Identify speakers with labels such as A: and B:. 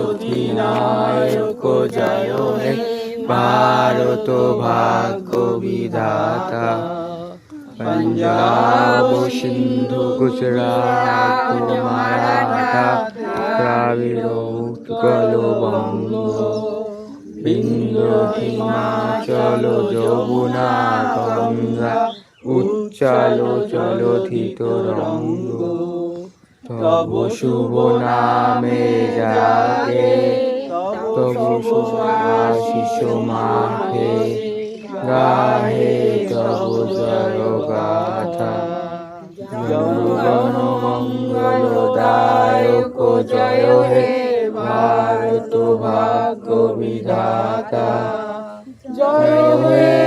A: অধিনায়ক জয় হে ভারত ভাগ্য বিধাতা। पंजाब सिंधु गुजरात मराठा द्राविड़ उत्कल बंग बिंदु हिमाचल যমুনা গঙ্গা উচ্চাল জলধিত রঙ্গ। তব শুভ নামে জাগে তব শুভ আশিস মাখে গাহে তব জয় গাথা। জনগণ মঙ্গলদায়ক জয় হে ভারত ভাগ্য বিধাতা। জয় হে